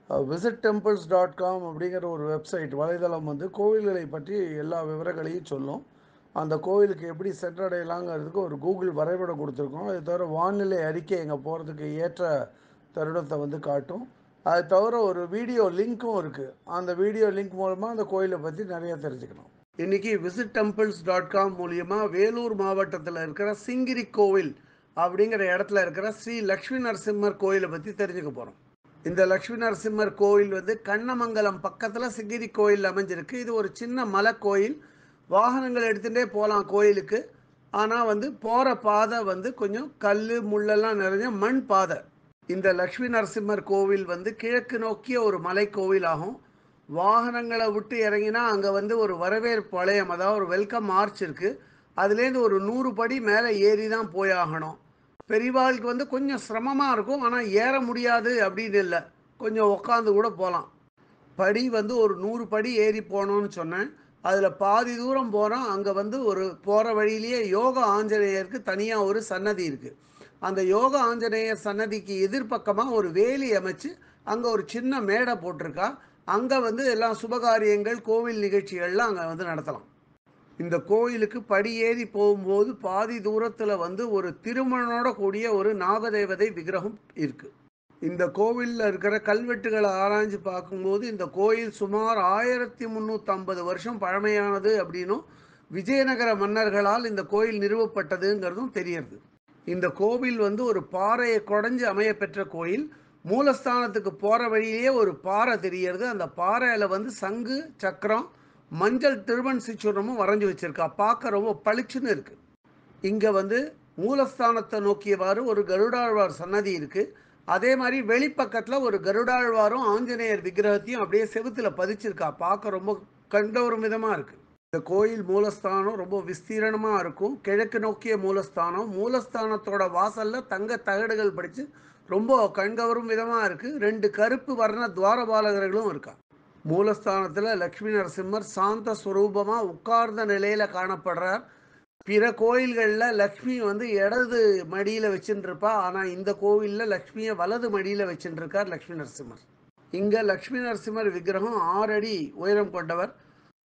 visitTemples.com அப்படிங்கிற ஒரு website வலைதளம் வந்து கோவில்களை பற்றி எல்லா விவரங்களையும் சொல்லும். அந்த கோவிலுக்கு எப்படி சென்றடையலாங்கிறதுக்கு ஒரு கூகுள் வரைபடம் கொடுத்துருக்கோம். அது தவிர வானிலை அறிக்கை எங்கே போகிறதுக்கு ஏற்ற தருணத்தை வந்து காட்டும். அது தவிர ஒரு வீடியோ லிங்க்கும் இருக்குது. அந்த வீடியோ லிங்க் மூலமாக அந்த கோயிலை பற்றி நிறைய தெரிஞ்சுக்கலாம். இன்றைக்கி visitTemples.com மூலியமாக வேலூர் மாவட்டத்தில் இருக்கிற சிங்கிரி கோவில் அப்படிங்கிற இடத்துல இருக்கிற ஸ்ரீ லக்ஷ்மி நரசிம்மர் கோயிலை பற்றி தெரிஞ்சுக்க போகிறோம். இந்த லக்ஷ்மி நரசிம்மர் கோயில் வந்து கண்ணமங்கலம் பக்கத்தில் சிங்கிரி கோயில் அமைஞ்சிருக்கு. இது ஒரு சின்ன மலை கோயில். வாகனங்கள் எடுத்துகிட்டே போகலாம் கோயிலுக்கு. ஆனால் வந்து போகிற பாதை வந்து கொஞ்சம் கல் முள்ளெல்லாம் நிறைஞ்ச மண் பாதை. இந்த லக்ஷ்மி நரசிம்மர் கோவில் வந்து கிழக்கு நோக்கிய ஒரு மலை கோவில் ஆகும். வாகனங்களை விட்டு இறங்கினா அங்கே வந்து ஒரு வரவேற்பு வளையம், அதாவது ஒரு வெல்கம் மார்ச் இருக்குது. அதுலேருந்து ஒரு 100 படி மேலே ஏறி தான் போயாகணும். பெரியவாளுக்கு வந்து கொஞ்சம் சிரமமாக இருக்கும். ஆனால் ஏற முடியாது அப்படின்னு இல்லை, கொஞ்சம் உக்காந்து கூட போகலாம். படி வந்து ஒரு 100 படி ஏறி போகணும்னு சொன்னேன். அதில் பாதி தூரம் போகிறோம். அங்கே வந்து ஒரு போகிற வழியிலேயே யோக ஆஞ்சநேயருக்கு தனியாக ஒரு சன்னதி இருக்குது. அந்த யோக ஆஞ்சநேயர் சன்னதிக்கு எதிர்பக்கமாக ஒரு வேலி அமைச்சு அங்கே ஒரு சின்ன மேடை போட்டிருக்கா. அங்கே வந்து எல்லாம் சுபகாரியங்கள் கோவில் நிகழ்ச்சிகள்லாம் அங்கே வந்து நடத்தலாம். இந்த கோயிலுக்கு படி ஏறி போகும்போது பாதி தூரத்தில் வந்து ஒரு திருமணோட கூடிய ஒரு நாகதேவதை விக்கிரகம் இருக்குது. இந்த கோவிலில் இருக்கிற கல்வெட்டுகளை ஆராய்ஞ்சு பார்க்கும்போது இந்த கோயில் சுமார் 1350 வருஷம் பழமையானது அப்படின்னும் விஜயநகர மன்னர்களால் இந்த கோயில் நிறுவப்பட்டதுங்கிறதும் தெரியுது. இந்த கோவில் வந்து ஒரு பாறையை குடைஞ்சு அமைய பெற்ற கோயில். மூலஸ்தானத்துக்கு போகிற வழியிலேயே ஒரு பாறை தெரியறது. அந்த பாறையில் வந்து சங்கு சக்கரம் மஞ்சள் திருமண் சிச்சுரமும் வரைஞ்சி வச்சிருக்கா. பார்க்க ரொம்ப பளிச்சுன்னு இருக்குது. இங்கே வந்து மூலஸ்தானத்தை நோக்கியவாறு ஒரு கருடாழ்வார் சன்னதி இருக்குது. அதே மாதிரி வெளிப்பக்கத்தில் ஒரு கருடாழ்வாரும் ஆஞ்சநேயர் விக்கிரகத்தையும் அப்படியே செவுத்தில் பதிச்சிருக்கா. பார்க்க ரொம்ப கண்டவரும் விதமாக இருக்குது. இந்த கோயில் மூலஸ்தானம் ரொம்ப விஸ்தீரணமாக இருக்கும். கிழக்கு நோக்கிய மூலஸ்தானம். மூலஸ்தானத்தோட வாசலில் தங்க தகடுகள் படித்து ரொம்ப கண்கவரும் விதமாக இருக்குது. 2 கருப்பு வர்ண துவாரபாலகர்களும் இருக்கா. மூலஸ்தானத்தில் லக்ஷ்மி நரசிம்மர் சாந்த ஸ்வரூபமாக உட்கார்ந்த நிலையில் காணப்படுறார். பிற கோயில்களில் லக்ஷ்மி வந்து இடது மடியில் வச்சுருப்பா. ஆனால் இந்த கோவிலில் லக்ஷ்மியை வலது மடியில் வச்சுருக்கார் லக்ஷ்மி நரசிம்மர். இங்கே லக்ஷ்மி நரசிம்மர் விக்கிரகம் 6 அடி உயரம் கொண்டவர்.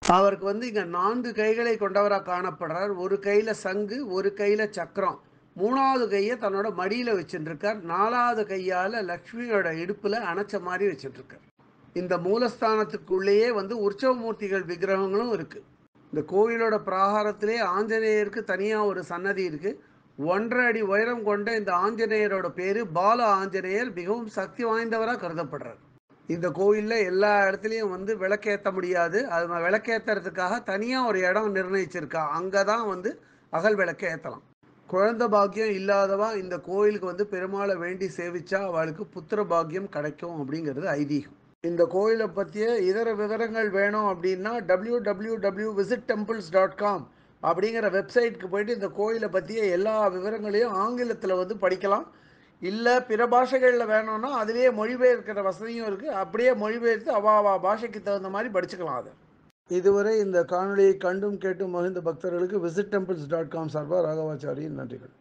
அவருக்கு வந்து இங்கே 4 கைகளை கொண்டவராக காணப்படுறார். ஒரு கையில் சங்கு, ஒரு கையில் சக்கரம், 3வது கையை தன்னோட மடியில் வச்சுருக்கார். 4வது கையால் லக்ஷ்மியோட இடுப்பில் அணைச்ச மாதிரி வச்சுருக்கார். இந்த மூலஸ்தானத்துக்குள்ளேயே வந்து உற்சவமூர்த்திகள் விக்கிரகங்களும் இருக்குது. இந்த கோயிலோட பிராகாரத்திலே ஆஞ்சநேயருக்கு தனியாக ஒரு சன்னதி இருக்குது. 1.5 அடி உயரம் கொண்ட இந்த ஆஞ்சநேயரோட பேர் பால ஆஞ்சநேயர். மிகவும் சக்தி வாய்ந்தவராக கருதப்படுறார். இந்த கோயிலில் எல்லா இடத்துலையும் வந்து விளக்கேற்ற முடியாது. அது விளக்கேற்றுறதுக்காக தனியாக ஒரு இடம் நிர்ணயிச்சிருக்கா. அங்கே தான் வந்து அகல் விளக்க ஏற்றலாம். குழந்தை பாக்கியம் இல்லாதவா இந்த கோயிலுக்கு வந்து பெருமாளை வேண்டி சேவிச்சா அவளுக்கு புத்திர பாக்கியம் கிடைக்கும் அப்படிங்கிறது ஐதீகம். இந்த கோயிலை பற்றிய இதர விவரங்கள் வேணும் அப்படின்னா www.visittemples.com அப்படிங்கிற வெப்சைட்டுக்கு போயிட்டு இந்த கோயிலை பற்றிய எல்லா விவரங்களையும் ஆங்கிலத்தில் வந்து படிக்கலாம். இல்லை பிற பாஷைகளில் வேணும்னா அதிலேயே மொழிபெயர்க்கிற வசதியும் இருக்குது. அப்படியே மொழிபெயர்த்து அவா பாஷைக்கு தகுந்த மாதிரி படிச்சுக்கலாம் அதை. இதுவரை இந்த காணொலியை கண்டும் கேட்டும் மகிழ்ந்த பக்தர்களுக்கு visitTemples.com சார்பாக ராகவாச்சாரியின் நன்றிகள்.